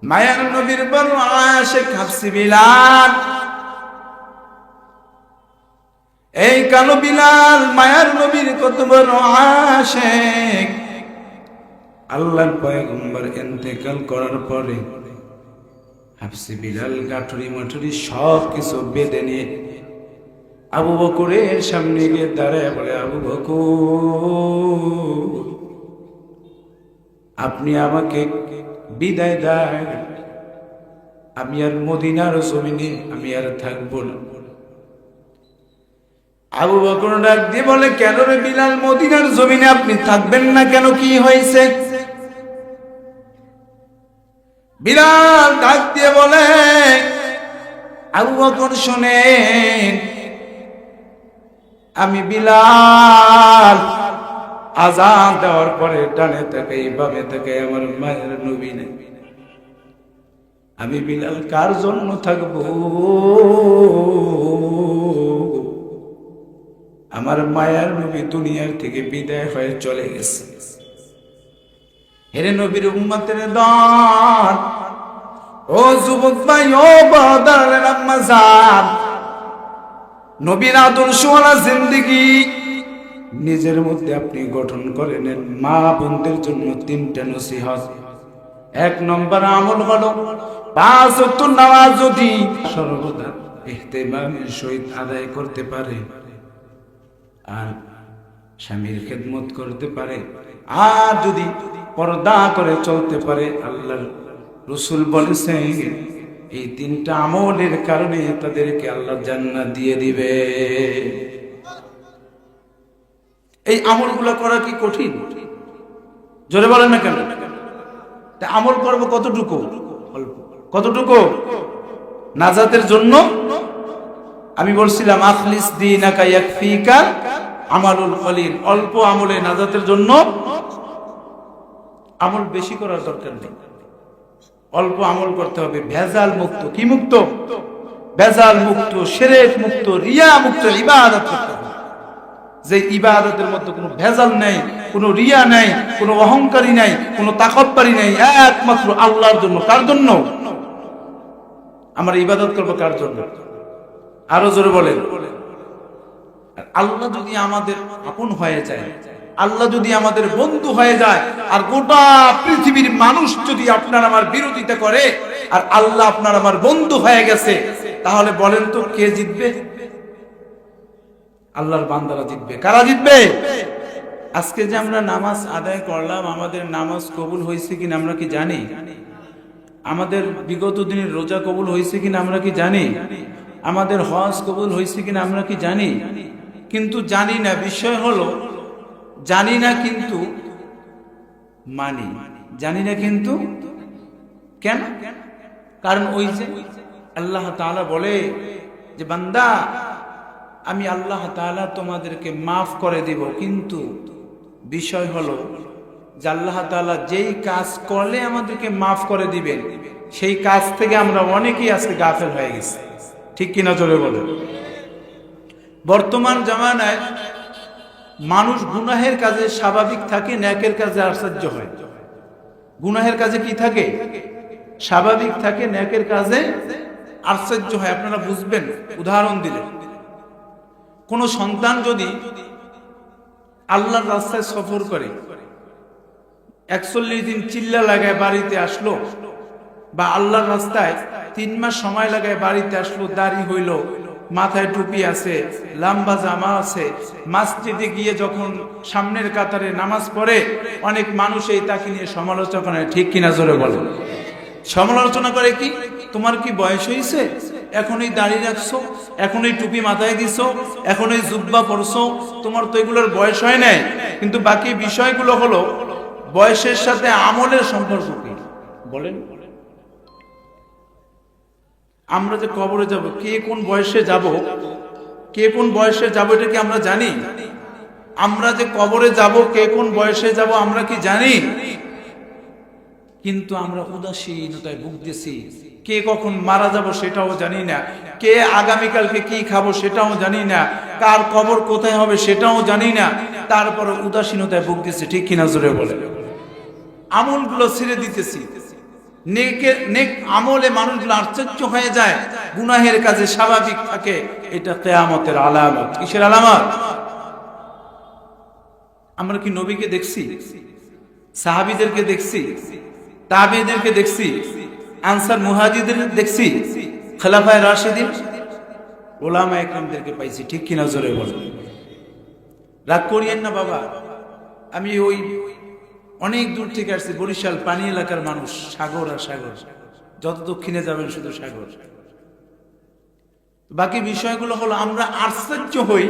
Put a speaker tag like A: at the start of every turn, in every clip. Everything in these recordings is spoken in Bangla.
A: মায়ার নবীর বড় আশিক হাফসি বিলাল। এই কালো বিলাল মায়ার নবীর কত বড় আশিক। আল্লাহর পয়গম্বর ইন্তেকাল করার পরে হাফসি বিলাল গাঠুরি মাঠুরি সব কিছু বেঁধে নিয়ে আবু বকরের সামনে গিয়ে দাঁড়ায় বলে, আবু বকর, আপনি আমাকে বিদায় দেন, আমি আর মদিনার জমিনে আমি আর থাকবো না। আবু বকর ডাক দিয়ে বলে, কেন রে বিলাল, মদিনার জমিনে আপনি থাকবেন না কেন, কি হয়েছে? বিলাল ডাক দিয়ে বলে, আবু বকর শোনেন, আমি বিলাল আযান দেওয়ার পরে ডানে তাকাই বামে তাকাই আমার মায়ের নবী নেই। আমি বিলাল কার জন্য থাকবো? আমার মায়ের নবী দুনিয়ার থেকে বিদায় হয়ে চলে গেছে। হেরে নবীর উম্মতের দল, ও যুবক ভাই, ও বাদারের আম্মা জান, নবীর আদর্শওয়ালা জিন্দেগি নিজের মধ্যে আপনি গঠন করে নেন। মা বোনদের জন্য 3টা নসিহত। 1 নম্বর আমল হলো 5 ওয়াক্ত নামাজ যদি সর্বদা ইহতিমামের সহিত আদায় করতে পারে আর স্বামীর খেদমত করতে পারে আর যদি পর্দা করে চলতে পারে, আল্লাহর রাসূল বলেছেন এই 3টা আমলের কারণে তাদেরকে আল্লাহ জান্নাত দিয়ে দিবে। এই আমলগুলো করা কি কঠিন? জোরে বলেন না কেন? তা আমল করব কতটুকু? অল্প। কতটুকু? নাজাতের জন্য আমি বলছিলাম আখলিস দীনাকা ইয়াকফিকা আমালুল কলিল। অল্প আমলে নাজাতের জন্য আমল বেশি করার দরকার নেই, অল্প আমল করতে হবে। ভেজাল মুক্ত, কি মুক্ত? ভেজাল মুক্ত, শিরক মুক্ত, রিয়া মুক্ত ইবাদত করতে হবে। যে ইবাদতের মধ্যে কোনো ভেজাল নেই, কোনো রিয়া নেই, কোনো অহংকারী নেই, কোনো তাকব্বুরি নেই, একমাত্র আল্লাহর জন্য। কার জন্য আমরা ইবাদত করব? কার জন্য? আরো জোরে বলেন। আল্লাহ যদি আমাদের আপন হয়ে যায়, আল্লাহ যদি আমাদের বন্ধু হয়ে যায়, আর গোটা পৃথিবীর মানুষ যদি আপনার আমার বিরোধিতা করে আর আল্লাহ আপনার আমার বন্ধু হয়ে গেছে, তাহলে বলেন তো কে জিতবে? আল্লাহর বান্দারা জিতবে। কারা জিতবে? আজকে যে আমরা নামাজ আদায় করলাম, আমাদের নামাজ কবুল হয়েছে কিনা আমরা কি জানি? আমাদের বিগত দিনের রোজা কবুল হয়েছে কিনা আমরা কি জানি? আমাদের হজ কবুল হয়েছে কিনা আমরা কি জানি? কিন্তু জানি না। বিষয় হলো জানি না কিন্তু মানি, জানি না কিন্তু কেন? কারণ ওই যে আল্লাহ তাআলা বলে যে বান্দা আমি আল্লাহ তাআলা তোমাদেরকে মাফ করে দিব, কিন্তু বিষয় হলো যে আল্লাহ তাআলা যেই কাজ করলে আমাদেরকে মাফ করে দিবেন সেই কাজ থেকে আমরা অনেকেই আজকে গাফেল হয়ে গেছি। ঠিক কিনা জোরে বলে? বর্তমান জামানায় মানুষ গুনাহের কাজে স্বাভাবিক থাকে, নেকের কাজে আশ্চর্য হয়। গুনাহের কাজে কি থাকে? স্বাভাবিক থাকে, নেকের কাজে আশ্চর্য হয়। আপনারা বুঝবেন উদাহরণ দিলে। কোন সন্তান যদি আল্লাহর রাস্তায় সফর করে 41 দিন চিল্লা লাগায় বাড়িতে আসলো, বা আল্লাহর রাস্তায় 3 মাস সময় লাগায় বাড়িতে আসলো, দাড়ি হইল, মাথায় টুপি আছে, লম্বা জামা আছে, মসজিদে গিয়ে যখন সামনের কাতারে নামাজ পড়ে অনেক মানুষ এই তাকে নিয়ে সমালোচনা করে। ঠিক কিনা জোরে বলে? সমালোচনা করে কি? তোমার কি বয়স হয়েছে? এখনই দাড়ি রাখছো, এখনই টুপি মাথায় দিছো, এখনই জুব্বা পরছো, তোমার তো এগুলোর বয়স হয় নাই। কিন্তু বাকি বিষয়গুলো হলো বয়সের সাথে আমলের সম্পর্ক কি? বলেন। আমরা যে কবরে যাব, কে কোন বয়সে যাব, কে কোন বয়সে যাব এটা কি আমরা জানি? আমরা যে কবরে যাব, কে কোন বয়সে যাব আমরা কি জানি? কিন্তু আমরা উদাসীনতায় ভুগতেছি। কে কখন মারা যাব সেটাও জানি না, কে আগামীকালকে কি খাবো সেটাও জানি না, কার কবর কোথায় হবে সেটাও জানি না, তারপরে উদাসীনতায় ভুগতেছি। ঠিক কিনা জোরে বলে? আমলগুলো ছেড়ে দিতেছি, নেক আমলে মানুষগুলো আশ্চর্য হয়ে যায়, গুনাহের কাজে স্বাভাবিক থাকে। এটা কিয়ামতের আলামত। কিসের আলামত? আমরা কি নবীকে দেখছি? সাহাবীদেরকে দেখছি? তাবেঈদেরকে দেখছি? আনসার মুহাজিরদের দেখছি? খোলাফায়ে রাশিদিন উলামায়ে কেরামদেরকে পাইছি। ঠিক কিনা জোরে বলেন। রাগ করিয়েন না বাবা, আমি ওই অনেক দূর থেকে আসছি, বরিশাল পানি এলাকার মানুষ। সাগর আর সাগর, যত দক্ষিণে যাবেন শুধু সাগর। বাকি বিষয়গুলো হলো আমরা আশ্চর্য হই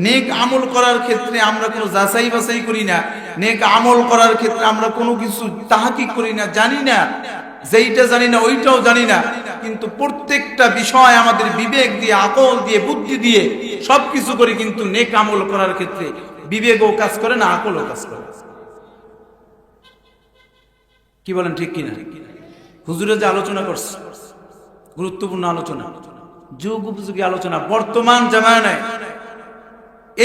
A: নেক আমল করার ক্ষেত্রে আমরা কোনো যাচাই বাছাই করি না। নেক আমল করার ক্ষেত্রে আমরা কোনো কিছু তাহাকিক করি না, জানি না, যেইটা জানি না ওইটাও জানি না। কিন্তু প্রত্যেকটা বিষয় আমাদের বিবেক দিয়ে, আকল দিয়ে, বুদ্ধি দিয়ে সবকিছু করি, কিন্তু নেক আমল করার ক্ষেত্রে বিবেকও কাজ করে না, আকলও কাজ করে। কি বলেন ঠিক কিনা? হুজুরে যে আলোচনা করছে, গুরুত্বপূর্ণ আলোচনা, যুগ উপযোগী আলোচনা। বর্তমান জামানায়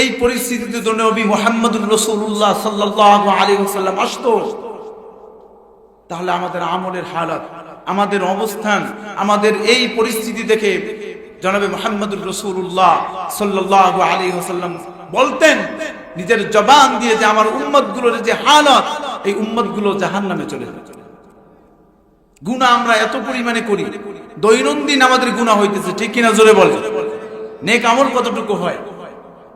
A: এই পরিস্থিতিতে নবী মুহাম্মদুর রাসূলুল্লাহ সাল্লাল্লাহু আলাইহি ওয়াসাল্লাম আসতো, তাহলে আমাদের আমলের হালাত, আমাদের অবস্থান, আমাদের এই পরিস্থিতি দেখে জনাবে মুহাম্মদুর রাসূলুল্লাহ সাল্লাল্লাহু আলাইহি ওয়াসাল্লাম বলতেন নিজের জবান দিয়ে যে আমার উম্মতগুলোর যে হালাত, এই উম্মতগুলো জাহান্নামে চলে যাবে। গুনাহ আমরা এত পরিমাণে করি, দৈনন্দিন আমাদের গুনাহ হইতেছে। ঠিক কিনা জোরে বলেন। নেক আমল কতটুকু হয়?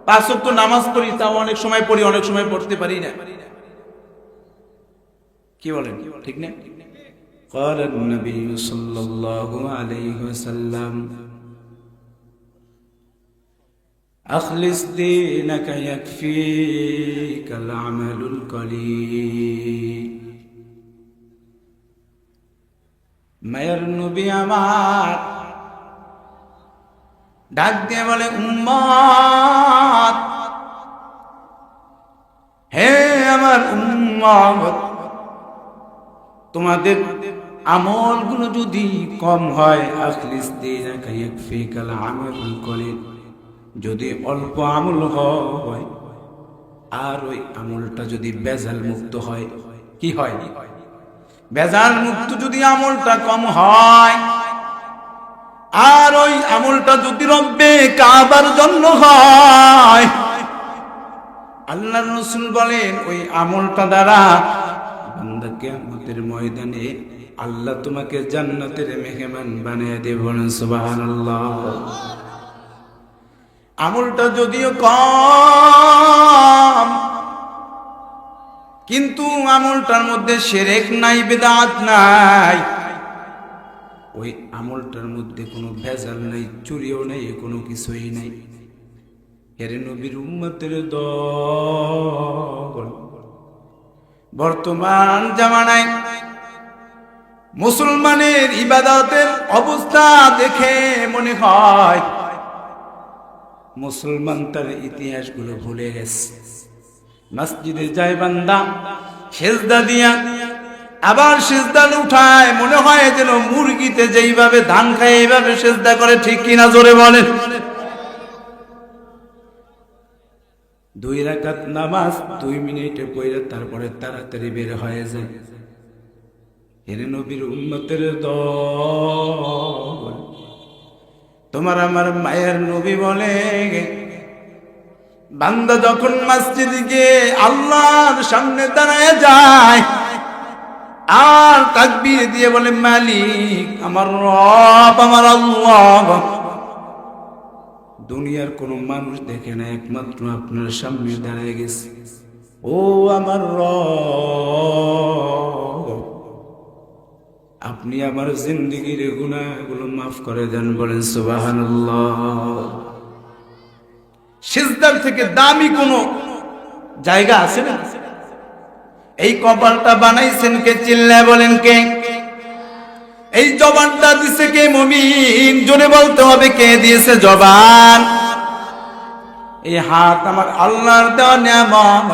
A: 5 ওয়াক্ত নামাজ পড়ি, তাও অনেক সময় পড়ি, অনেক সময় পড়তে পারি না। কি বলেন ঠিক না? قال النبي صلى الله عليه وسلم أخلص دينك يكفيك العمل القليل। মায়ের নবী আমার ডাক দিয়ে বলে, উম্মত, হে আমার উম্মত, তোমাদের আমলগুলো যদি কম হয়, আখলিস দীনাকা ইয়াকফিকাল আমালুল কলিল, যদি অল্প আমল হয় আর ওই আমলটা যদি বেজাল মুক্ত হয়, কি হয়? বেজাল মুক্ত যদি আমলটা কম হয় আর ওই আমলটা যদি রব্বে কাবার জন্য হয়, আল্লাহর রাসূল বলেন ওই আমলটা দ্বারা বান্দা কিয়ামতের ময়দানে আল্লাহ তোমাকে জান্নাতের মেহমান বানিয়ে দেবেন। সুবহানাল্লাহ। আমলটা যদিও কম, কিন্তু আমলটার মধ্যে শিরক নাই, বিদআত নাই, ওই আমলটার মধ্যে কোনো ভেজাল নাই, চুরিও নাই, কোনো কিছুই নাই। এর নবীর উম্মতের দল বর্তমান জামানায় মুসলমানের ইবাদতের অবস্থা দেখে মনে হয় মুসলমান তার ইতিহাসগুলো ভুলে গেছে। মসজিদে যায় বান্দা, সিজদা দিয়া আবার সিজদা উঠায়, মনে হয় যেন মুরগিতে যেইভাবে ধান খায় এইভাবে সিজদা করে। ঠিক কিনা জোরে বলেন। 2 রাকাত নামাজ 2 মিনিটে পড়ে তারপরে তাড়াতাড়ি বের হয়ে যায়। এর নবীর উম্মতের দল, তোমার আমার মায়ের নবী বলে, বান্দা যখন মসজিদে গিয়ে আল্লাহর সামনে দাঁড়ায় যায় আর তাকবীর দিয়ে বলে, মালিক আমার রব, আমার আল্লাহ, দুনিয়ার কোন মানুষ দেখে না, একমাত্র আপনার সামনে দাঁড়ায় গেছে। ও আমার রব, আপনি আমার জিন্দেগীর গুনাহগুলো মাফ করে দেন। বলেন সুবহানাল্লাহ। সিজদার থেকে দামি কোনো জায়গা আছে না? এই কপালটা বানাইছেন কে? চিল্লায় বলেন কে? এই জবানটা দিছে কে? মুমিন। জোরে বলতে হবে, কে দিয়েছে জবান? এই হাত আমার আল্লাহর দেওয়া নিয়ামত।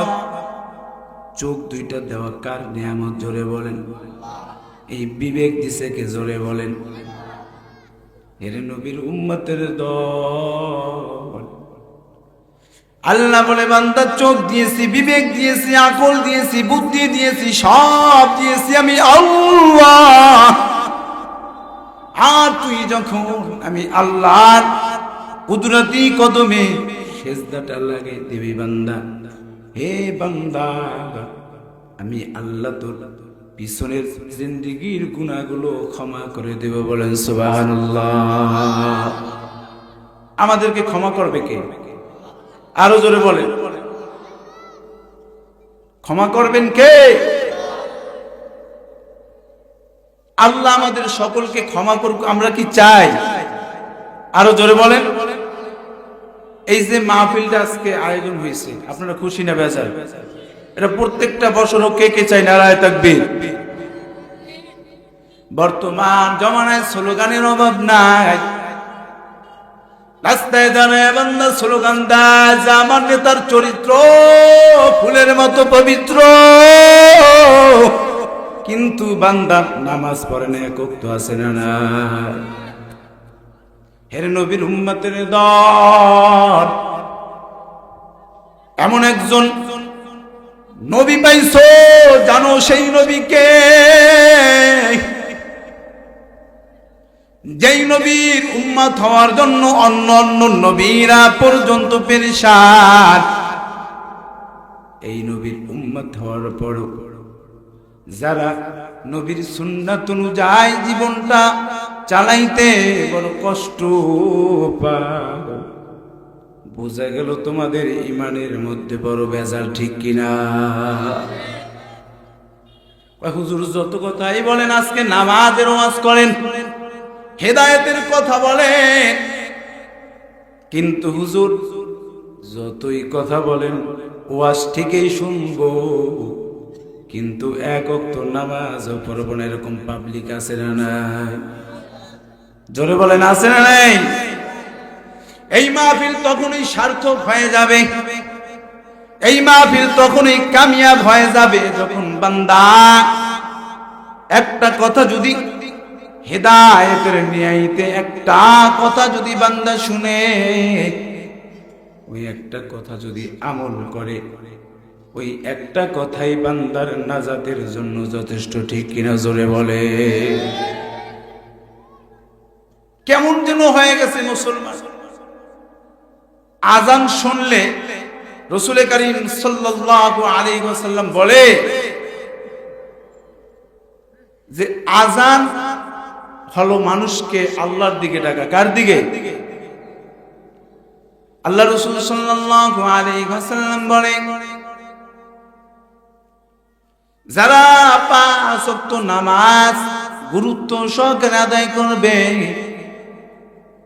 A: চোখ দুইটা দেওয়া কার নিয়ামত? জোরে বলেন। এই বিবেক দিছে কে? জোরে বলেন। এর নবীর উম্মতের দল আল্লাহ বলে বান্দা চোখ দিয়েছি, বিবেক দিয়েছি, আকল দিয়েছি, বুদ্ধি দিয়েছি, সব দিয়েছি আমি আল্লাহ। আর তুই যখন আমি আল্লাহর কুদরতি কদমে সেজদাটা লাগাই দিবি বান্দা, হে বান্দা আমি আল্লাহ তোর পিছনের জিন্দেগীর গুনাহগুলো ক্ষমা করে দেব। বলেন সুবহানাল্লাহ। আমাদেরকে ক্ষমা করবে কে? আরো জোরে বলেন, ক্ষমা করবেন কে? আল্লাহ আমাদের সকলকে ক্ষমা করুক, আমরা কি চাই? আরো জোরে বলেন। এই যে মাহফিলটা আজকে আয়োজন হয়েছে, আপনারা খুশি না বেজার? এটা প্রত্যেকটা বছর কে কে চাই? নারায়ে তাকবীর। বর্তমান জমানায় স্লোগানের অভাব নাই। রাস্তায় দাঁড়ায় বান্দা স্লোগান দেয় যে আমার নেতার চরিত্র ফুলের মতো পবিত্র, কিন্তু বান্দা নামাজ পড়ে না, এক ওয়াক্ত আছে না না? হের নবীর উম্মতের দল, এমন একজন নবী পাইছো, জানো সেই নবীকে? যেই নবীর উম্মত হওয়ার জন্য অন্য অন্য নবীরা পর্যন্ত পেরেশান, এই নবীর উম্মত হওয়ার পর যারা নবীর সুন্নাত অনুযায়ী জীবনটা চালাইতে বড় কষ্ট পায়, বোঝা গেল তোমাদের ইমানের মধ্যে বড় ভেজাল, ঠিক কিনা? হুজুর যত কথাই বলেন, আজকে নামাজের ওয়াজ করেন, হেদায়েতের কথা বলেন, কিন্তু হুজুর যতই কথা বলেন ওয়াজ ঠিকই শুনবো, কিন্তু এক ওয়াক্ত নামাজ পড়বো না, এরকম পাবলিক আছে না নাই? জোরে বলেন, আছে না নাই? এই মাহফিল তখনই সার্থক হয়ে যাবে, এই মাহফিল তখনই কামিয়াব হয়ে যাবে যখন বান্দা একটা কথা যদি হেদায়েতের নিয়াইতে একটা কথা যদি বান্দা শুনে, ওই একটা কথা যদি আমল করে, ওই একটা কথাই বান্দার নাজাতের জন্য যথেষ্ট, ঠিক কিনা? জোরে বলে। কেমন যেন হয়ে গেছে মুসলমান, আজান শুনলে রাসূল করিম সাল্লাল্লাহু আলাইহি ওয়াসাল্লাম বলে যে আজান হলো মানুষকে আল্লাহর দিকে ডাকা। কার দিকে? আল্লাহ রাসূল সাল্লাল্লাহু আলাইহি ওয়াসাল্লাম বলে যারা পাঁচ ওয়াক্ত নামাজ গুরুত্ব সহকারে আদায় করবে,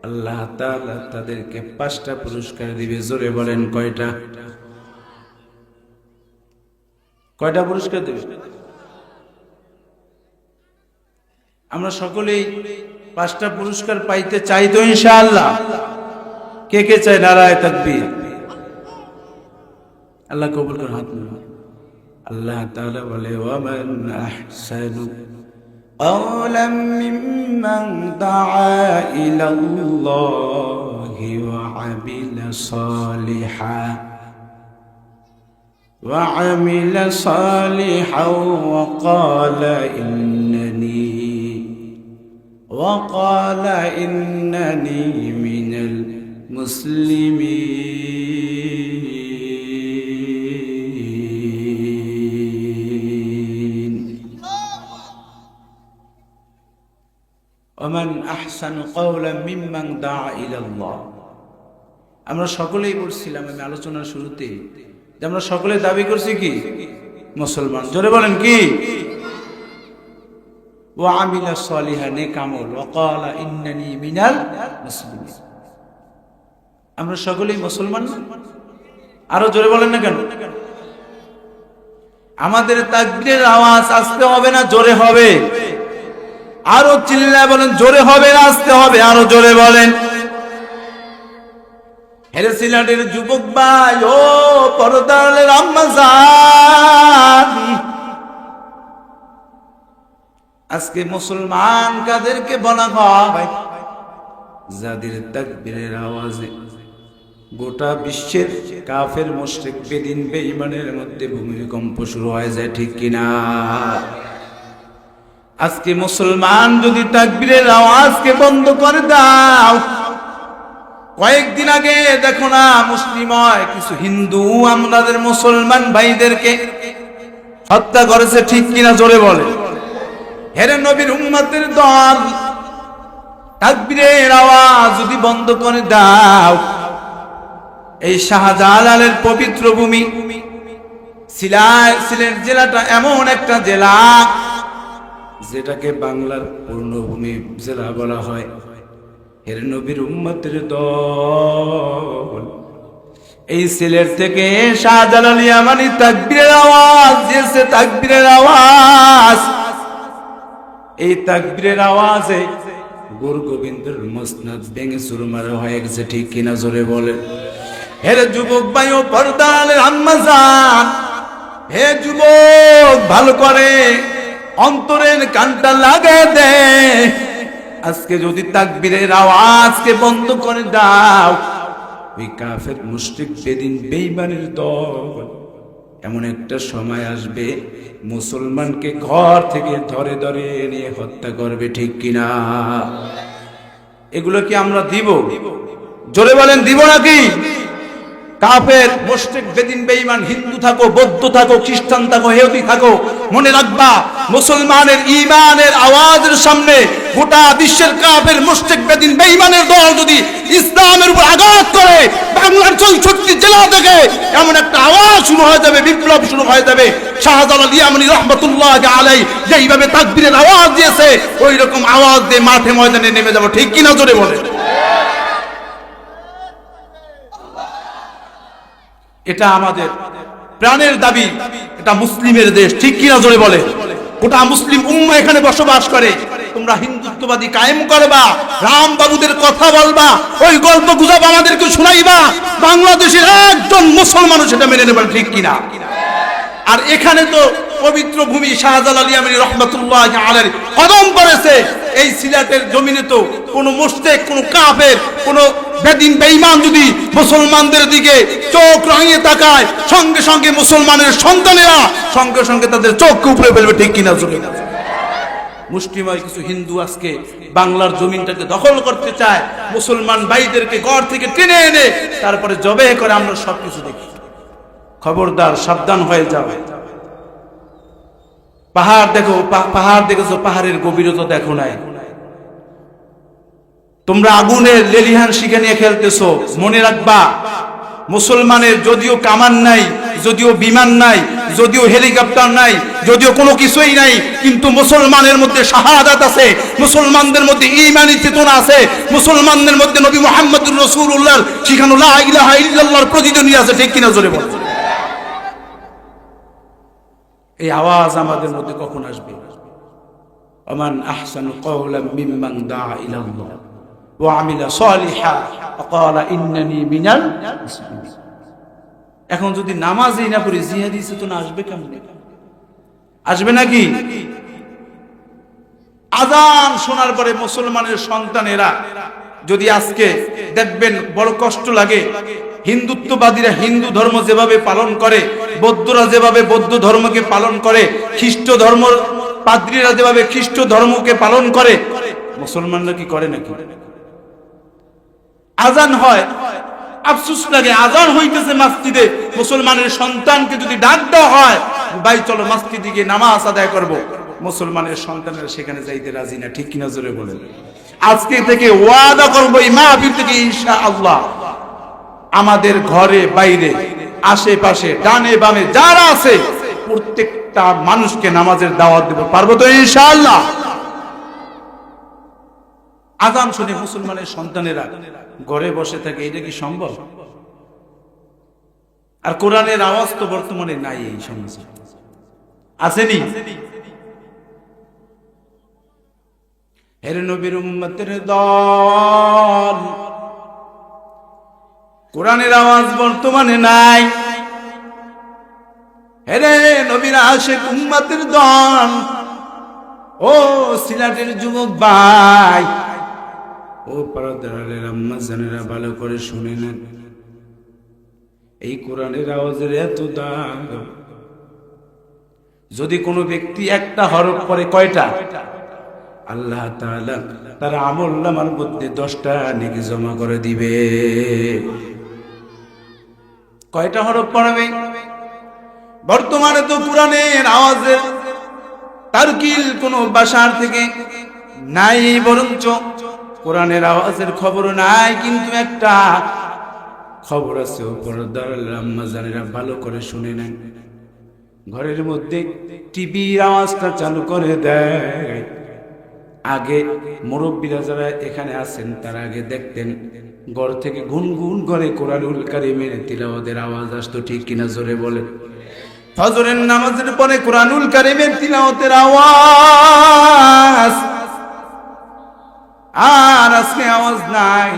A: আল্লাহ তাআলা তাদেরকে 5টা পুরস্কার দিবে। জোরে বলেন, কয়টা? কয়টা পুরস্কার দিবে? আমরা সকলেই 5টা পুরস্কার পাইতে চাই তো ইনশাআল্লাহ? কে কে চাই? নারায়ে তাকবীর। আল্লাহ কবুল করে, হাত নাড়ান। আল্লাহ তাআলা বলে ওয়ামান আহসানু قولا ممن دعا إلى الله وعمل صالحا وقال إنني من المسلمين ومن أحسن قولا ممن دعا إلى الله। আমরা সকলেই বলছিলাম আমি আলোচনার শুরুতে যে আমরা সকলে দাবি করছি কি? মুসলমান। জোরে বলেন কি? ওয়া আমিলা সালিহা, নেক আমল, ওয়া ক্বালা ইন্নানি মিনাল মুসলিমিন। আমরা সকলেই মুসলমান। আরো জোরে বলেন না কেন? আমাদের তাকবীরের আওয়াজ আসতে হবে না জোরে হবে? আরো চিল্লায় বলেন, জোরে হবে না আসতে হবে? আরো জোরে বলেন। হেরে সিলেটের যুবক ভাই ও পরদারের আম্মা জান, আজকে মুসলমান কাদেরকে বলা হয়? যাদের তাকবীরের আওয়াজে গোটা বিশ্বের কাফের মুশরিক বেদিন বেঈমানের মধ্যে ভূমিকম্প শুরু হয়ে যায়, ঠিক কিনা? আজকে মুসলমান যদি তাকবীরের আওয়াজকে বন্ধ করে দাও, কয়েকদিন আগে দেখো না মুসলিম কিছু হিন্দু আমাদের মুসলমান ভাইদেরকে হত্যা করেছে, ঠিক কিনা? জোরে বলে। হেরে নবীর উম্মতের দল, তাকবীরের আওয়াজ যদি বন্ধ করে দাও, এই শাহজালালের পবিত্র ভূমি সিলেট জেলাটা এমন একটা জেলা যেটাকে বাংলার পূর্ণভূমি জেলা বলা হয়। এর নবীর উম্মতের দল এই সিলেট থেকে শাহজালাল ইয়ামানি তাকবীরের আওয়াজ দিয়েছে, তাকবীরের আওয়াজ। এই তাকবীরের আওয়াজে গুরু গোবিন্দের মসনদ ভেঙে চুরমার হয়ে গেছে, ঠিক কিনা? জোরে বলে। হে যুবক ভাই ও পর্দার আম্মা জান, হে যুবক, ভালো করে অন্তরের কানটা লাগিয়ে দে। আজকে যদি তাকবীরের আওয়াজকে বন্ধ করে দাও, ওই কাফের মুশরিক বেদিন বেঈমানের দল এমন একটা সময় আসবে মুসলমানকে ঘর থেকে ধরে ধরে নিয়ে হত্যা করবে, ঠিক কিনা? এগুলো কি আমরা দিব? জোরে বলেন, দিব নাকি? কাফের মুশরিক বেদিন বেঈমান হিন্দু থাকো, বৌদ্ধ থাকো, খ্রিস্টান থাকো, ইহুদি থাকো, মনে রাখবা মুসলমানের ঈমানের আওয়াজের সামনে গোটা বিশ্বের কাফের মুশরিক বেদিন বেঈমানের দল যদি ইসলামের উপর আঘাত করে, বাংলার ৬৪ জেলা থেকে এমন একটা আওয়াজ শুরু হয়ে যাবে, বিপ্লব শুরু হয়ে যাবে। শাহজালাল ইয়ামানি রাহমাতুল্লাহ আলাইহি যেইভাবে তাকবীরের আওয়াজ দিয়েছে, ওই রকম আওয়াজ দিয়ে মাঠে ময়দানে নেমে যাব, ঠিক কিনা? জোরে বলে। এটা আমাদের প্রাণের দাবি, এটা মুসলিমের দেশ, ঠিক কিনা? জোরে বলে। গোটা মুসলিম উম্মাহ এখানে বসবাস করে। তোমরা হিন্দুত্ববাদী কায়েম করবা, রাম বাবুদের কথা বলবা, ওই গল্প গুজব আমাদেরকে শোনাইবা, বাংলাদেশের একজন মুসলমান সেটা মেনে নেবেন, ঠিক কিনা? আর এখানে তো পবিত্র ভূমি শাহজালাল ইয়ামানি রাহমাতুল্লাহ আলাইহি কদম করেছে। এই সিলেটের জমিনে তো কোন মুশরিক, কোন কাফের, কোন বেদিন বেঈমান যদি মুসলমানদের দিকে চোখ রাঙিয়ে তাকায়, সঙ্গে সঙ্গে মুসলমানের সন্তানেরা সঙ্গে সঙ্গে তাদের চোখকে উপরে ফেলবে, ঠিক কিনা? মুষ্টিময় কিছু হিন্দু আজকে বাংলার জমিনটাকে দখল করতে চায়, মুসলমান ভাইদেরকে ঘর থেকে টেনে এনে তারপরে জবে করে আমরা সবকিছু দেখি। খবরদার, সাবধান হয়ে যাবে। পাহাড় দেখো, পাহাড় দেখেছো, পাহাড়ের গভীরতা দেখো নাই। তোমরা আগুনের লেলিহান শিখে নিয়ে খেলতেছো, মনে রাখবা মুসলমানের যদিও কামান নাই, যদিও বিমান নাই, যদিও হেলিকপ্টার নাই, যদিও কোনো কিছুই নাই, কিন্তু মুসলমানের মধ্যে শাহাদাত আছে, মুসলমানদের মধ্যে ঈমানি চেতনা আছে, মুসলমানদের মধ্যে নবী মুহাম্মদুর রাসূলুল্লাহর শিখানো লা ইলাহা ইল্লাল্লাহর প্রতিধ্বনি আছে, ঠিক কিনা? জোরে বল। এই আওয়াজ আমাদের মধ্যে কখন আসবে? আমান আহসানু কওলাম মিম্মান দাআ ইলাল্লাহ ওয়া আমিলা সালিহা ওয়া ক্বালা ইন্নানি মিনাল মুসলিমিন। এখন যদি নামাজই না পড়ি, জিহাদি চেতনা আসবে কেমনে? আসবে নাকি? আযান শোনার পরে মুসলমানের সন্তানেরা যদি আজকে দেখবেন বড় কষ্ট লাগে, হিন্দুত্ববাদীরা হিন্দু ধর্ম যেভাবে পালন করে, বৌদ্ধরা যেভাবে বৌদ্ধ ধর্মকে পালন করে, খ্রিস্ট ধর্ম পাদ্রীরা যেভাবে খ্রিস্ট ধর্মকে পালন করে, মুসলমানরা কি করে নাকি? আজান হয়, আফসোস লাগে, আজান হইতেছে মসজিদে, মুসলমানের সন্তানকে যদি ডাক দেওয়া হয়, ভাই চলো মসজিদে গিয়ে নামাজ আদায় করব, মুসলমানের সন্তানেরা সেখানে যাইতে রাজি না, ঠিক কিনা? জোরে বলেন। আজকে থেকে ওয়াদা করবো, এই মাহফিল থেকে ইনশাআল্লাহ আমাদের ঘরে বাইরে আশেপাশে ডানে বামে যারা আছে প্রত্যেকটা মানুষকে নামাজের দাওয়াত দেব, পারবো তো ইনশাআল্লাহ? আযান শুনে মুসলমানের সন্তানেরা ঘরে বসে থাকে, এটা কি সম্ভব? আর কোরআনের আওয়াজ তো বর্তমানে নাই এই সমাজে, আসেনি? হে নবীর উম্মতের দল, কোরআনের আওয়াজ বর্তমানে নাই। হে নবীর আশিক উম্মতের দল, ও সিলেটের যুবক ভাই, ও পর্দার আম্মা জানেরা, ভালো করে শুনে নেন। এই কোরআনের আওয়াজের এত দাম। যদি কোনো ব্যক্তি একটা হরফ পড়ে, কয়টা? আল্লাহ তাআলা তার আমলনামার মধ্যে 10টা নেকি জমা করে দিবে। কয়টা হরফ পড়বে? বর্তমানে তো কোরআনের আওয়াজের তারকিল কোনো বাসার থেকে নাই, বরঞ্চ কোরআনের আওয়াজের খবর নাই, কিন্তু একটা খবর আছে। পর্দার আম্মা জানেরা ভালো করে শুনে নেন। ঘরের মধ্যে টিভির আওয়াজটা চালু করে দেয়। আগে মুরব্বীরা যারা এখানে আছেন তারা আগে দেখতেন ঘর থেকে গুনগুন করে কোরআনুল কারীমের তিলাওয়াতের আওয়াজ আসতো, ঠিক কিনা জোরে বলেন? ফজরের নামাজের পরে কোরআনুল কারীমের তিলাওয়াতের আওয়াজ। আর আজকে আওয়াজ নাই,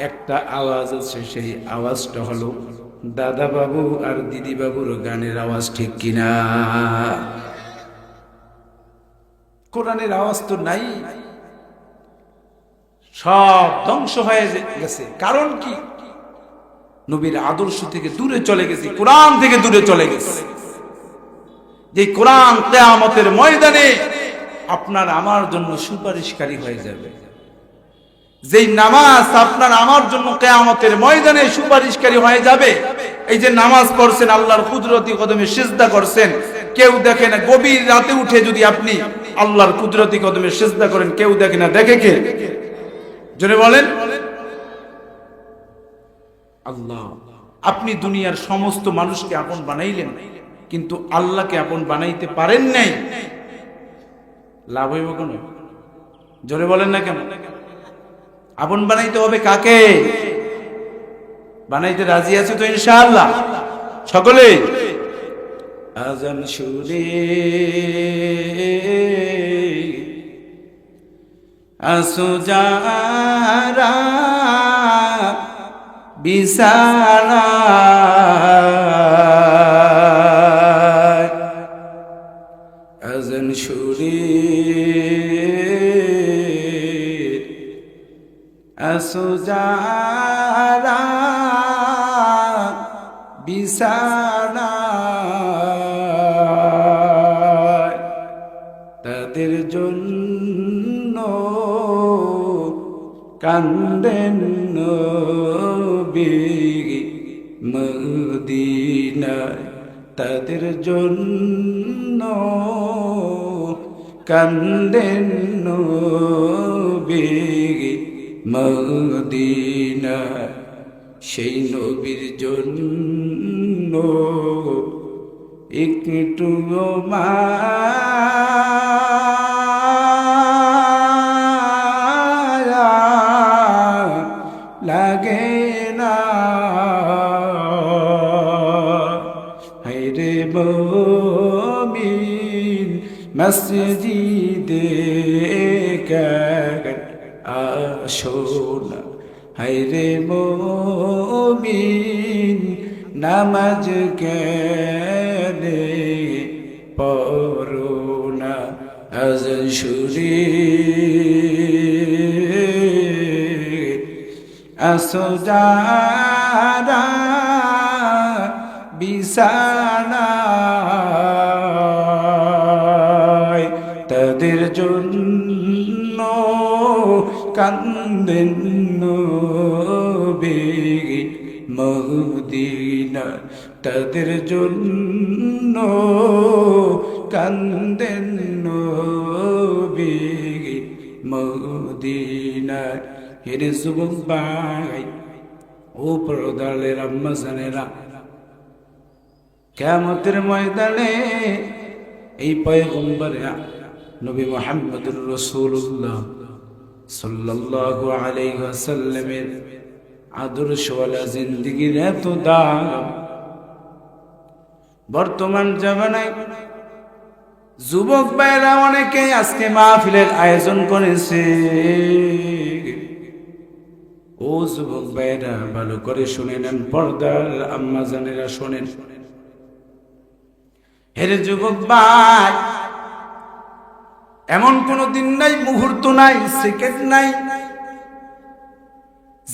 A: একটা আওয়াজ আছে, সেই আওয়াজটা হলো দাদা বাবু আর দিদি বাবুর গানের আওয়াজ, ঠিক কিনা? কোরআনের আওয়াজ তো নাই, সব ধ্বংস হয়ে গেছে। কারণ কি? নবীর আদর্শ থেকে দূরে চলে গেছে, কোরআন থেকে দূরে চলে গেছে। যে কোরআন কিয়ামতের ময়দানে আপনার আমার জন্য সুপারিশকারী হয়ে যাবে। যেই নামাজ আপনার আমার জন্য কিয়ামতের ময়দানে সুপারিশকারী হয়ে যাবে। এই যে নামাজ পড়ছেন, আল্লাহর কুদরতি কদমে সিজদা করছেন, কেউ দেখে না। গভীর রাতে উঠে যদি আপনি আল্লাহর কুদরতি কদমে সিজদা করেন, কেউ দেখে না, দেখে কে? জোরে বলেন। আল্লাহ। আপনি দুনিয়ার সমস্ত মানুষকে আপন বানাইলেন, কিন্তু আল্লাহকে আপন বানাইতে পারেন নাই। লাভ হইব কেন? জোরে বলেন না কেন? আপন বানাইতে হবে কাকে? বানাইতে রাজি আছে তো ইনশাআল্লাহ? সকলে আজান শুনে আসো যারা বিছানায়, আজান শুনে আসো যারা বিছানায়, তাদের জন্য কান্দেন নবী মদিনায়, তাদের জন্য কান্দেন নবী মদিনায়। সেই নবীর জন্য একটু মায়া লাগে না। হায়রে মুমিন মসজিদে কেন আসো না, হায়রে মুমিন নামাজ কেনে পড়ো না। আজান শুনে আসো যারা বিছানায়, তাদের জন্য কান্দেন নবী মদিনা, তাদের জন্য কান্দেন নবী মদিনা। হেরে যুবক ভাই ও পর্দালের আম্মা জানেরা, কিয়ামতের ময়দানে এই পয়গম্বর নবী মুহাম্মদুর রাসূলুল্লাহ সাল্লাল্লাহু আলাইহি ওয়াসাল্লামের আদর্শওয়ালা জিন্দেগির এত দাম। বর্তমান জামানায় যুবক ভাইরা অনেকে আজকে মাহফিলের আয়োজন করেছে। ও যুবক ভাইরা ভালো করে শুনে নেন, পর্দার আম্মা জানেরা শোনেন। হেরে যুবক ভাই, এমন কোন দিন নাই, মুহূর্ত নাই, সেকেন্ড নাই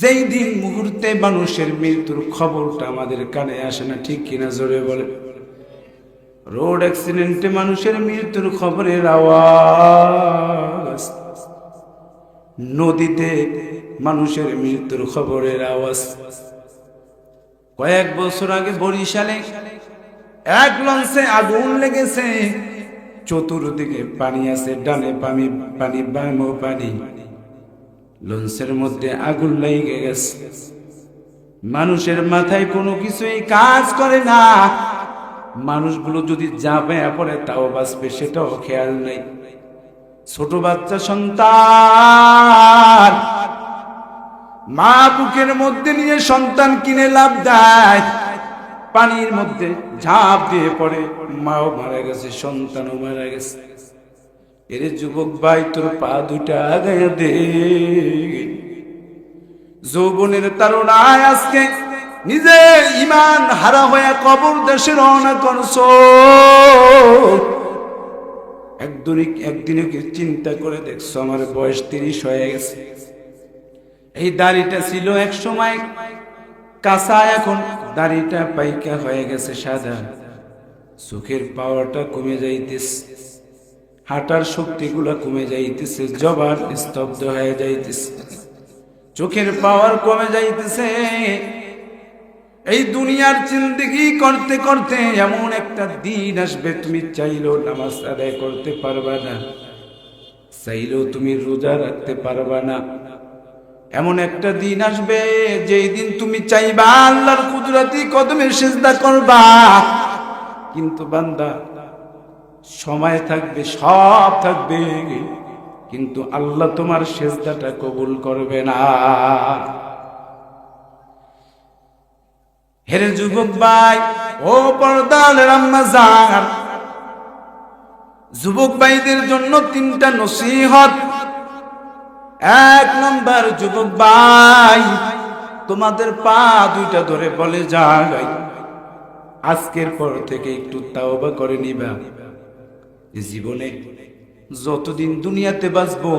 A: যেই দিন মুহূর্তে মানুষের মৃত্যুর খবরটা আমাদের কানে আসে না, ঠিক কিনা জোরে বলে? রোড অ্যাক্সিডেন্টে মানুষের মৃত্যুর খবরের আওয়াজ, নদীতে মানুষের মৃত্যুর খবরের আওয়াজ। কয়েক বছর আগে বরিশালে এক লঞ্চে আগুন লেগেছে, চতুর্দিকে পানি আছে, ডানে পানি পানি বামে পানি, লঞ্চের মধ্যে আগুন লেগে গেছে। মানুষের মাথায় কোনো কিছুই কাজ করে না, মানুষগুলো যদি যাবে পরে তাও বাঁচবে সেটাও খেয়াল নেই। ছোট বাচ্চা সন্তান মা বুকের মধ্যে নিয়ে সন্তান কিনে লাভ দেয়, পানির মধ্যে ঝাঁপ দিয়ে পড়ে, মাও মারা গেছে, সন্তানও মারা গেছে। এর যুবক ভাই, তোর পা দুইটা আগায় দে। যৌবনের তারুণায় আজকে নিজে ইমান হারা হয়ে কবর দেশে রওনা করছো। একদিনে কি চিন্তা করে দেখছো, আমার বয়স 30 হয়ে গেছে, এই দাড়িটা ছিল এক সময় কাঁচা, এখন দাড়িটা পাইকা হয়ে গেছে সাদা, চোখের পাওয়ারটা কমে যাইতেছে, হাঁটার শক্তিগুলা কমে যাইতেছে, জবান স্তব্ধ হয়ে যাইতেছে, চোখের পাওয়ার কমে যাইতেছে। এই দুনিয়ার জিন্দেগি করতে করতে এমন একটা দিন আসবে, তুমি চাইলেও নামাজ আদায় করতে পারবা না, চাইলেও তুমি রোজা রাখতে পারবা না। এমন একটা দিন আসবে যেই দিন তুমি চাইবা আল্লাহর কুদরতি কদমে সিজদা করবা, কিন্তু বান্দা সময় থাকবে, সব থাকবে, কিন্তু আল্লাহ তোমার সিজদাটা কবুল করবে না। হেরে যুবক ভাই, ও পর্দার আম্মা জান, যুবক ভাইদের জন্য 3টা নসিহত। 1 নম্বর, যুবক ভাই তোমাদের পা দুইটা ধরে বলে যাই, আজকের পর থেকে একটু তাওবা করে নিবা, জীবনে যতদিন দুনিয়াতে বাঁচবো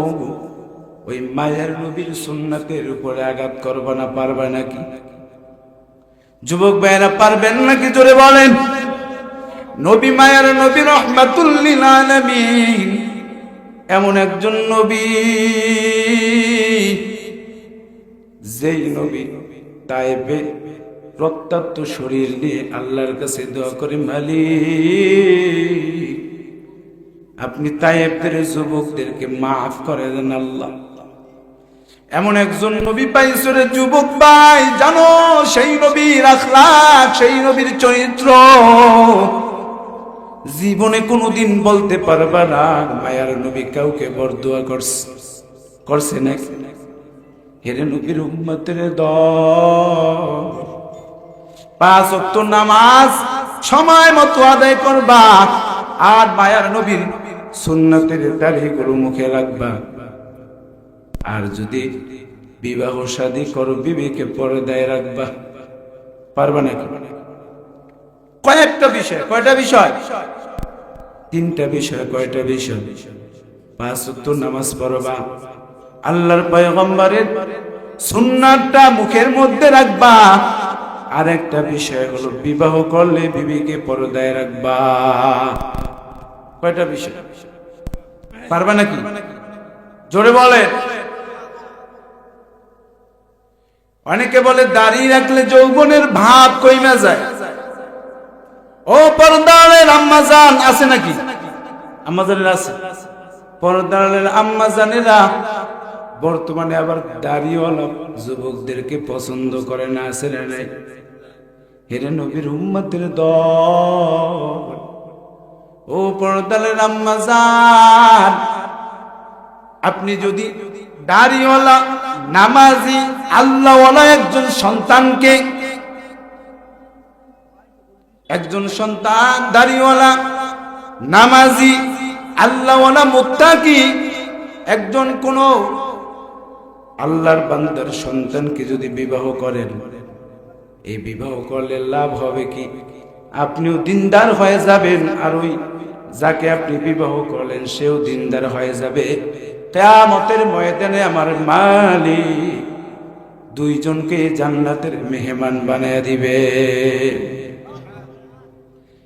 A: ওই মায়ের নবীর সুন্নাতের উপরে আঘাত করবা না, পারবা নাকি? যুবক ভাইরা পারবেন নাকি জোরে বলেন? নবী মায়ের নবী রহমাতুল লিল আলামিন, এমন একজন নবী যেই নবী তায়েবে রক্তাক্ত শরীর নিয়ে আল্লাহর কাছে দোয়া করে, মালিক আপনি তায়েবদের যুবকদেরকে মাফ করে দেন আল্লাহ। এমন একজন নবী পাইছো রে যুবক ভাই, জানো সেই নবীর আখলাক, সেই নবীর চরিত্র জীবনে কোনোদিন বলতে পারবা না মায়ার নবী কাউকে বরদোয়া করছে না। হেরে নবীর উম্মতের দল, 5 ওয়াক্ত নামাজ সময় মতো আদায় করবা, আর মায়ার নবীর সুন্নতের দাড়িগুলো মুখে রাখবা। আর যদি বিবাহ শাদী করো, বিবিকে পর্দায় রাখবা, পারবা নাকি? কয়েকটা বিষয়, কয়টা বিষয়? 3টা বিষয়। কয়টা বিষয়? 5 ওয়াক্ত নামাজ পড়বা, আল্লাহর পয়গম্বরের সুন্নাতটা মুখের মধ্যে রাখবা, আর একটা বিষয় হলো বিবাহ করলে বিবিকে পর্দায় রাখবা। কয়টা বিষয়? পারবা নাকি জোরে বলে? অনেকে বলে দাড়ি রাখলে যৌবনের ভাব কইমা যায়। ও পর্দারের আম্মাজান আছে নাকি? আম্মাজানের আছে। পর্দারের আম্মাজানেরা বর্তমানে আবার দাড়িওয়ালা যুবকদেরকে পছন্দ করে না, আছে না নাই? হেরে নবীর উম্মতের দল, ও পর্দারের আম্মাজান, আপনি যদি দাড়িওয়ালা নামাজি আল্লাহওয়ালা একজন সন্তানকে, একজন সন্তান দাড়িওয়ালা নামাজি আল্লাহওয়ালা মুত্তাকি একজন কোন আল্লাহর বান্দার সন্তানকে যদি বিবাহ করেন, এই বিবাহ করলে লাভ হবে কি? আপনিও দিনদার হয়ে যাবেন, আর ওই যাকে আপনি বিবাহ করলেন সেও দিনদার হয়ে যাবে। কিয়ামতের ময়দানে আমার মালিক দুইজনকে জান্নাতের মেহমান বানিয়ে দিবে।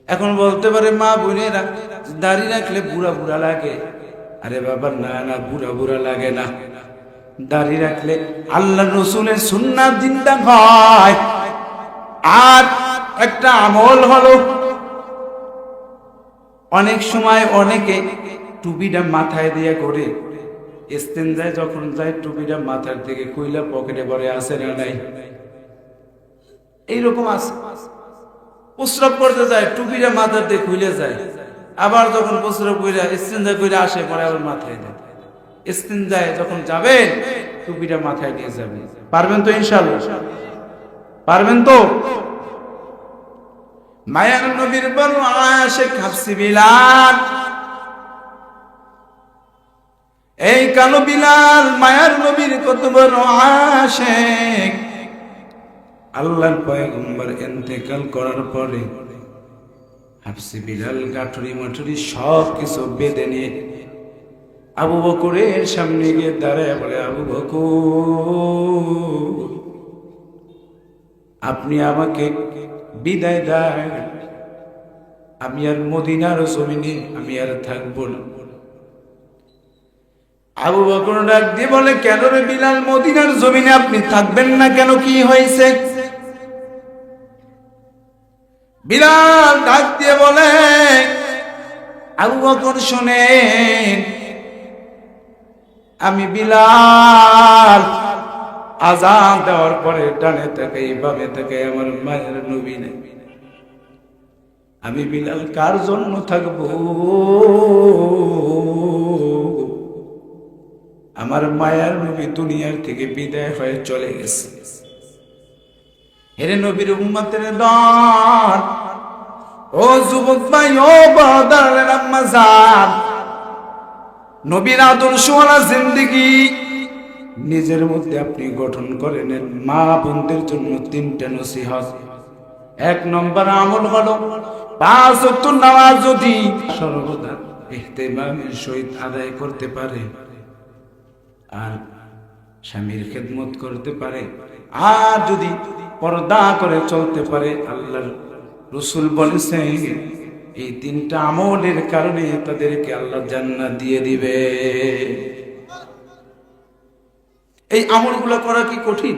A: এখন বলতে পারে মা বোনেরা দাড়ি রাখলে বুড়া বুড়া লাগে। আরে বাবা না না, বুড়া বুড়া লাগে না। দাড়ি রাখলে আল্লাহ রসুলের সুন্নাত জিন্দা হয়। আর একটা আমল হলো, অনেক সময় অনেকে টুপিটা মাথায় দিয়ে করে ইস্তেঞ্জায় যখন যায় টুপিটা মাথার থেকে কইলা পকেটে ভরে আসে না নাই, এইরকম আছে। প্রস্রাব করতে যায় টুপিটা মাথার দিয়ে খুলে যায়, আবার যখন প্রস্রাব করে ইস্তেঞ্জা করে আসে পরে আবার মাথায় দেয়। ইস্তেঞ্জায় যখন যাবেন টুপিটা মাথায় নিয়ে যাবেন। পারবেন তো ইনশাআল্লাহ? পারবেন তো? মায়ার নবীর বড় আশিক হাফসি বিলাল, এই কালো বিলাল মায়ার নবীর কত বড় আশিক। আল্লাহর পয়গম্বর ইন্তেকাল করার পরে হাফসি বিলাল গাঠুরি মাঠুরি সব কিছু বেঁধে নিয়ে আবু বকরের সামনে গিয়ে দাঁড়ায় বলে, আবু বকর আপনি আমাকে বিদায় দেন, আমি আর মদিনার জমিনে আমি আর থাকবো না। আবু বকর ডাক দিয়ে বলে, কেন রে বিলাল, মদিনার জমিনে আপনি থাকবেন না কেন, কি হয়েছে? বিলাল ডাক দিয়ে বলে, আবু বকর শোনেন, আমি বিলাল আযান দেওয়ার পরে ডানে তাকাই বামে তাকাই আমার মায়ের নবী নেই। আমি বিলাল কার জন্য থাকবো? আমার মায়ের নবী দুনিয়ার থেকে বিদায় হয়ে চলে গেছে। হেরে নবীর উম্মতের দল, ও যুবক ভাই, ও বাদারের আম্মা জান, নবীর আদর্শওয়ালা জিন্দেগি নিজের মধ্যে আপনি গঠন করে নেন। মা বোনদের জন্য 3টা নসিহত। 1 নম্বর আমল হলো 5 ওয়াক্ত নামাজ যদি সর্বদা ইহতিমামের সহিত আদায় করতে পারে আর স্বামীর খেদমত করতে পারে, আর যদি পর্দা করে চলতে পারে, আল্লাহর রাসূল বলেছেন এই 3টা আমলের কারণে তাদেরকে আল্লাহ জান্নাত দিয়ে দিবে। এই আমলগুলো করা কি কঠিন?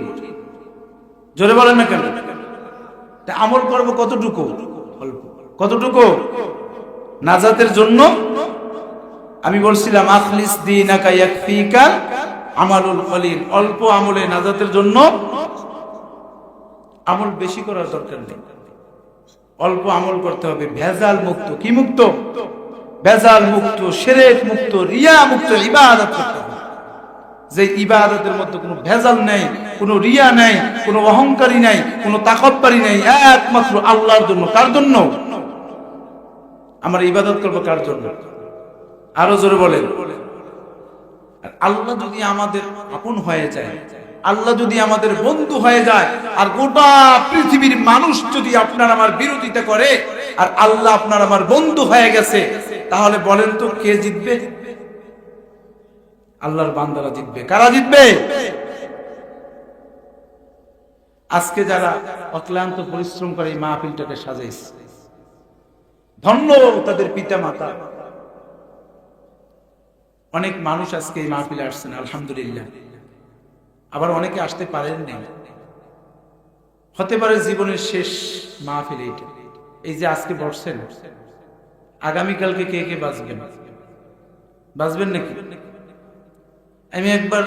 A: জোরে বলেন না কেন? আমল করব কতটুকু? অল্প। কতটুকু? নাজাতের জন্য আমি বলছিলাম আখলিস দীনাকা ইয়াকফিকা আমালুল কলিল। অল্প আমলে নাজাতের জন্য আমল বেশি করার দরকার নেই, অল্প আমল করতে হবে। ভেজাল মুক্ত, কি মুক্ত? ভেজাল মুক্ত, শিরক মুক্ত, রিয়া মুক্ত ইবাদত করতে হবে। যে ইবাদতের মধ্যে কোনো ভেজাল নেই, কোনো রিয়া নেই, কোনো অহংকারী নেই, কোনো তাকব্বুরি নেই, একমাত্র আল্লাহর জন্য। কার জন্য আমরা ইবাদত করব? কার জন্য? আরো জোরে বলেন। আল্লাহ যদি আমাদের আপন হয়ে যায়, আল্লাহ যদি আমাদের বন্ধু হয়ে যায়, আর গোটা পৃথিবীর মানুষ যদি আপনার আমার বিরোধিতা করে, আর আল্লাহ আপনার আমার বন্ধু হয়ে গেছে, তাহলে বলেন তো কে জিতবে? আল্লাহর বান্দারা জিতবে। কারা জিতবে? আজকে যারা অক্লান্ত পরিশ্রম করে এই মাহফিলটাকে সাজাইছে, ধন্য তাদের পিতা মাতা। অনেক মানুষ আজকে এই মাহফিলে আসছেন, আলহামদুলিল্লাহ। আবার অনেকে আসতে পারেন না, হতে পারে জীবনের শেষ মাহফিল এইটা। এই যে আজকে বসছেন, আগামীকালকে কে কে বাঁচবেন? বাঁচবেন নাকি? আমি একবার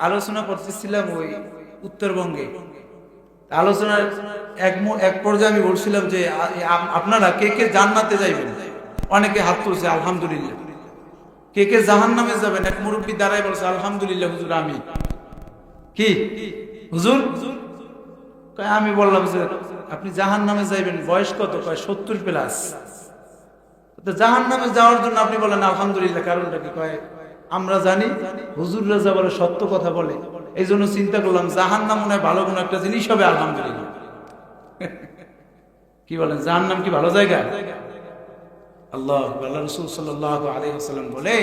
A: আলোচনা করতেছিলাম ওই উত্তরবঙ্গে। আলোচনার এক পর্যায়ে আমি বলছিলাম যে আপনারা কে কে জান্নাতে যাইবেন? অনেকে হাত তুলছে, আলহামদুলিল্লাহ। কে কে জাহান্নামে যাবেন? এক মুরব্বী দাঁড়ায় বলছে, আলহামদুলিল্লাহ হুজুর। আমি কি হুজুর? আমি বললাম যে আপনি জাহান্নামে যাইবেন, বয়স কত? 70+। জাহান্নামে যাওয়ার জন্য আপনি বলেন আলহামদুলিল্লাহ, কারণটা কি? আমরা জানি হুজুররা যা বলে সত্য কথা বলে, এই জন্য চিন্তা করলাম জাহান্নাম মনে হয় ভালো কোনো একটা জিনিস হবে, আলহামদুলিল্লাহ। কি বলেন, জাহান্নাম কি ভালো জায়গা? আল্লাহ রাসূল সাল্লাল্লাহু আলাইহি ওয়াসাল্লাম বলে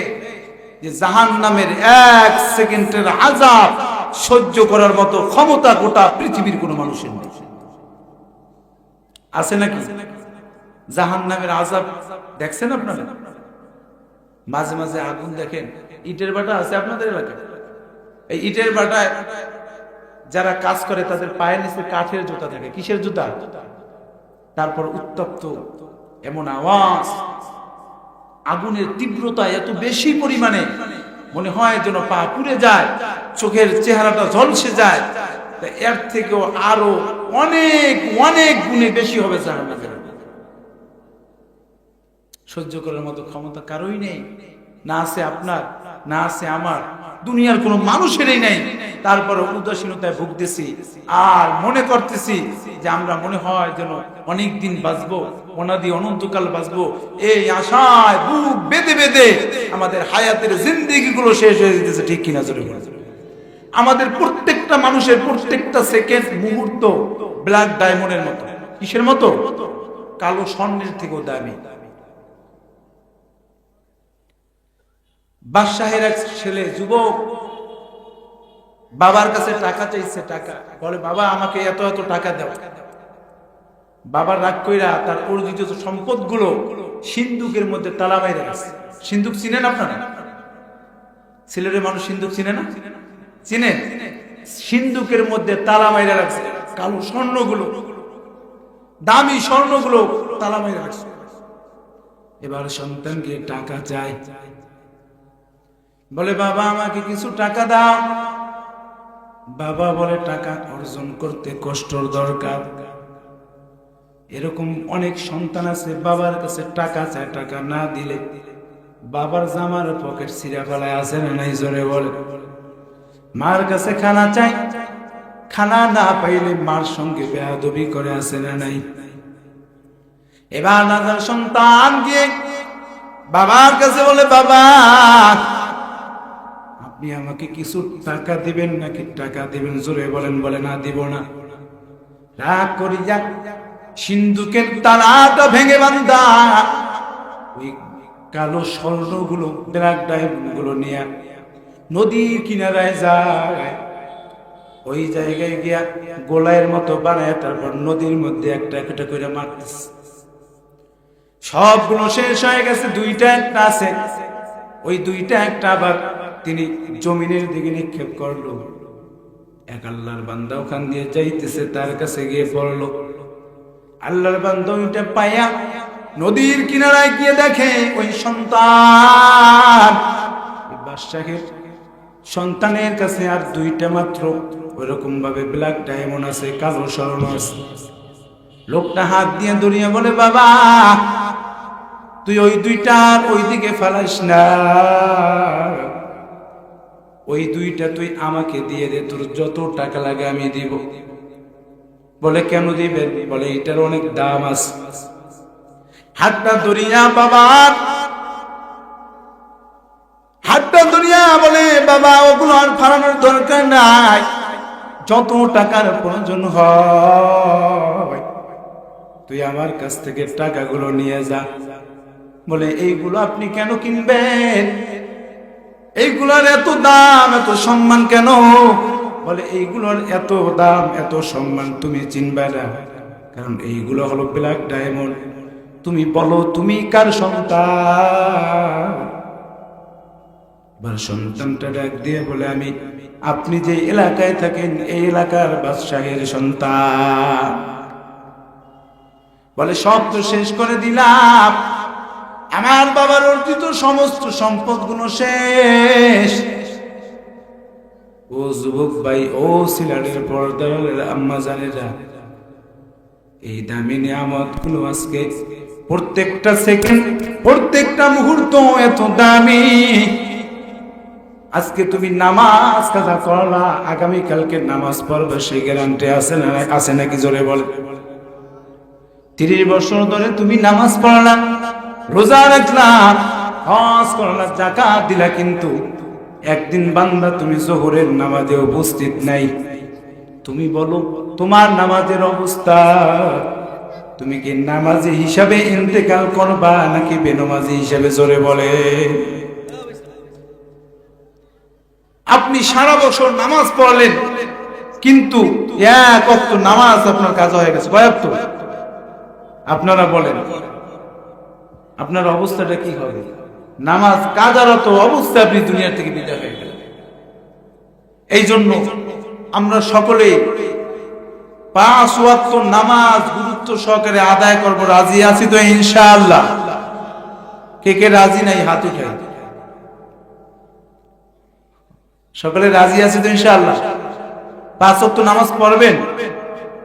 A: যে জাহান্নামের 1 সেকেন্ডের আযাব সহ্য করার মতো ক্ষমতা গোটা পৃথিবীর কোনো মানুষের নেই। আছে নাকি? জাহান্নামের আযাব দেখছেন আপনারা? মাঝে মাঝে আগুন দেখেন, ইটের ভাটা আছে আপনাদের এলাকায়? এই ইটের ভাটায় যারা কাজ করে তাদের পায়ের নিচে কাঠের জুতা থাকে। কিসের জুতা? তারপর উত্তপ্ত এমন আওয়াজ, আগুনের তীব্রতা এত বেশি পরিমাণে, মনে হয় যেন পা পুড়ে যায়, চোখের চেহারাটা ঝলসে যায়। এর থেকেও আরো অনেক অনেক গুণে বেশি হবে জাহান্নামের। সহ্য করার মতো ক্ষমতা কারোই নেই, না আছে আপনার, না আছে আমার, দুনিয়ার কোনো মানুষেরই নেই। তারপরে উদাসীনতায় ভুগতেছি আর মনে করতেছি যে আমরা মনে হয় যেন অনেক দিন বাঁচবো, অনাদি অনন্তকাল বাঁচবো, এই আশায় বুক বেঁধে বেঁধে আমাদের হায়াতের জিন্দেগি গুলো শেষ হয়ে যেতেছে। ঠিক কিনা জোরে বলেন? আমাদের প্রত্যেকটা মানুষের প্রত্যেকটা সেকেন্ড মুহূর্ত ব্ল্যাক ডায়মন্ডের মতো। কিসের মতো? কালো স্বর্ণের থেকেও দামি। বাদশাহের এক ছেলে, যুবক, বাবার কাছে টাকা চাইছে। টাকা বলে, বাবা আমাকে এত এত টাকা দাও। বাবা রাগ কইরা তার অর্জিত সম্পদ গুলো সিন্ধুকের মধ্যে তালা মাইরা রাখছে। সিন্ধুক চিনেন আপনারা? সিলেটের মানুষ সিন্ধুক চিনে না? চিনেন? সিন্ধুকের মধ্যে তালা মাইরা রাখছে কালো স্বর্ণগুলো, দামি স্বর্ণগুলো তালা মাইরা রাখছে। এবার সন্তানকে টাকা চায়, বলে বাবা আমাকে কিছু টাকা দাও। বাবা বলে টাকা অর্জন করতে কষ্টর দরকার। এরকম অনেক সন্তান আছে বাবার কাছে টাকা চায়, টাকা না দিলে বাবার জামার পকেট ছিঁড়া ফেলায়। আছে না নাই? জোরে বলে। মার কাছে খানা চাই, খানা না পাইলে মার সঙ্গে বেয়াদবি করে। আছে না নাই? এবার নাজার সন্তান গিয়ে বাবার কাছে বলে, বাবা আপনি আমাকে কিছু টাকা দিবেন নাকি? টাকা দিবেন? জোরে বলেন। বলে না, দিব না। রাগ করি যাক সিন্ধুকের তালাটা ভেঙে বান্ধা ওই কালো স্বর্ণগুলো, ব্ল্যাক ডায়মন্ড গুলো নিয়ে নদীর কিনারায় যায়। ওই জায়গায় গিয়া গোলায়ের মতো বানায় তারপর নদীর মধ্যে একটা একটা করে মারতেছে। সবগুলো শেষ হয়ে গেছে, দুইটা একটা আছে। ওই দুইটা একটা আবার তিনি জমিনের দিকে নিক্ষেপ করলো। এক আল্লাহর বান্দা ওখান দিয়ে যাইতেছে, তার কাছে গিয়ে পড়লো। আল্লাহর বান্দা ওইটা পায়া নদীর কিনারায় গিয়ে দেখে ওই সন্তান, বাদশাহের সন্তানের কাছে আর দুইটা মাত্র ওইরকম ভাবে ব্ল্যাক ডায়মন্ড আছে, কালো স্বর্ণ আছে। লোকটা হাত দিয়ে ধরিয়ে বলে, বাবা তুই ওই দুইটার ওই দিকে ফেলাস না, ওই দুইটা তুই আমাকে দিয়ে দে, তোর যত টাকা লাগে আমি দিব। বলে কেন দিবেন? বলে এটার অনেক দাম আছে। হাতটা ধরিয়া বাবার হাতটা ধরিয়া বলে, বাবা ওগুলো আর ফালানোর দরকার নাই, যত টাকার প্রয়োজন হয় তুই আমার কাছ থেকে টাকাগুলো নিয়ে যা। বলে এইগুলো আপনি কেন কিনবেন? এইগুলোর এত দাম, এত সম্মান কেন? বলে এইগুলোর এত দাম, এত সম্মান তুমি চিনবে না, কারণ এইগুলো হলো ব্ল্যাক ডায়মন্ড। তুমি বলো তুমি কার সন্তান? সন্তানটা ডাক দিয়ে বলে, আমি আপনি যে এলাকায় থাকেন এই এলাকার বাদশাহের সন্তান। বলে সব তো শেষ করে দিলাম, আমার বাবার অর্জিত সমস্ত সম্পদ গুলো শেষ। ও যুবক ভাই, ও সিলেটের পর্দার আম্মা জানেরা, এই দামি নিয়ামত গুলো আজকে প্রত্যেকটা সেকেন্ড, প্রত্যেকটা মুহূর্ত এত দামি। আজকে তুমি নামাজ কাজা করলা, আগামী কালকে নামাজ পড়বে, সেই গ্যারান্টি আছে না? আছে নাকি? জোরে বলে। 30 বছর ধরে তুমি নামাজ পড়লা, রোজা রাখলা, হজ করলা, যাকাত দিলা, কিন্তু একদিন বান্দা তুমি যোহরের নামাজে উপস্থিত নাই। তুমি বলো তোমার নামাজের অবস্থা, তুমি কি নামাজি হিসাবে ইন্তেকাল করবা নাকি বেনামাজি হিসাবে? জোরে বলে। আপনি সারা বছর নামাজ পড়লেন, কিন্তু এক ওয়াক্ত নামাজ আপনার কাজা হয়ে গেছে। কয় ওয়াক্ত? আপনারা বলেন, আপনার অবস্থাটা কি হবে? নামাজ কাজারত অবস্থায় আপনি দুনিয়া থেকে বিদায় হয়ে গেলেন। এই জন্য আমরা সকলে 5 ওয়াক্ত নামাজ গুরুত্ব সহকারে আদায় করব। রাজি আছি তো ইনশাআল্লাহ? কে কে রাজি নাই হাত উঠাই। সকলে রাজি আছে তো ইনশাআল্লাহ? 5 ওয়াক্ত নামাজ পড়বেন,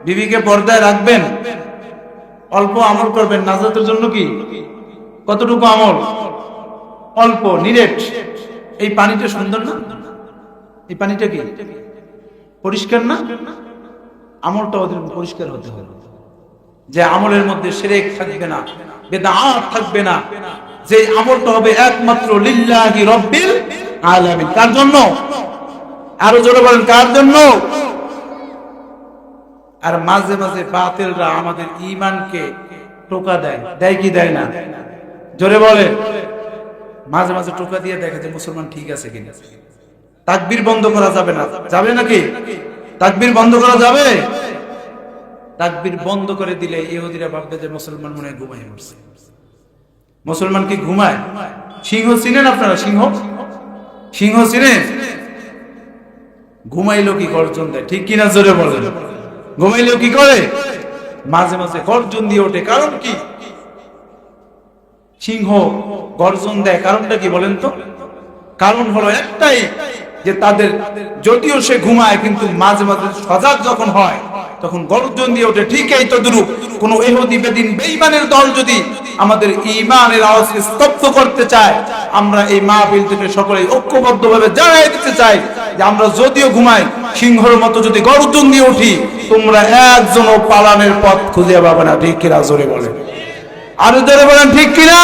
A: বিবিকে পর্দায় রাখবেন, অল্প আমল করবেন নাজাতের জন্য। কি কতটুকু আমল? অল্প, নিরেট। এই পানিটা সুন্দর না? এই পানিটা কি পরিষ্কার না? আমলটা ওদের পরিষ্কার হতে হবে, যে আমলের মধ্যে শিরক থাকবে না, বিদআত থাকবে না, যে আমলটা হবে একমাত্র লিল্লাহি রাব্বিল আলামিন। কার জন্য? আরো জোরে বলেন, কার জন্য? আর মাঝে মাঝে বাতিলরা আমাদের ঈমানকে টোকা দেয়, দেয় কি দেয় না? জোরে বলে। মাঝে মাঝে টোকা দিয়ে দেখে যে মুসলমান ঠিক আছে কিনা। তাকবীর বন্ধ করা যাবে না, যাবে নাকি? তাকবীর বন্ধ করা যাবে? তাকবীর বন্ধ করে দিলে ইহুদিরা ভাববে যে মুসলমান মনে হয় ঘুমায় পড়ছে। মুসলমান কি ঘুমায়? সিংহ চিনেন আপনারা? সিংহ, সিংহ চিনেন? ঘুমাইলো কি গর্জন দেয়, ঠিক কিনা? জোরে বলেন। ঘুমাইলেও কি করে? মাঝে মাঝে গর্জন দিয়ে ওঠে। কারণ কি? সিংহ গর্জন দেয়, কারণটা কি বলেন তো? কারণ হলো একটাই, যে তাদের যদিও সে ঘুমায়, কিন্তু মাঝে মাঝে সজাগ যখন হয় তখন গর্জন দিয়ে ওঠে। ঠিক এই তদ্রূপ কোন ইহুদি বেদিন বেঈমানের দল যদি আমাদের ঈমানের আওয়াজ স্তব্ধ করতে চায়, আমরা এই মাহফিল থেকে সকলেই ঐক্যবদ্ধভাবে জানাই দিতে চাই যে আমরা যদিও ঘুমাই, সিংহের মতো যদি গর্জন দিয়ে উঠি, তোমরা একজনও পালানোর পথ খুঁজে পাবে না। ঠিক কিনা? জোরে বলেন। আরো জোরে বলেন, ঠিক কিনা?